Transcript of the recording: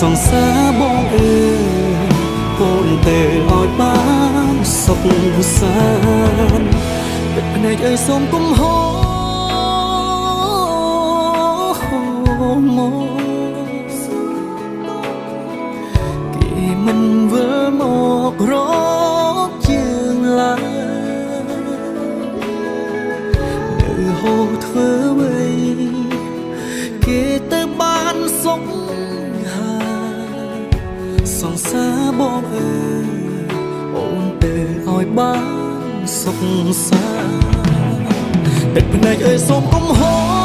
សង្សារបងអើយកូនទៅឲ្យបានសុខសាន្តទឹកភ្នែកអើយសូមកុំហូរមកគេមិនវិលមករកយើងឡើយនៅហូរធ្វើអ្វីគេទៅបានសុខហើយសង្សារបងអើយអូនទៅឲ្យបានសុខសាន្តទឹកភ្នែកអើយសូមកុំហូរ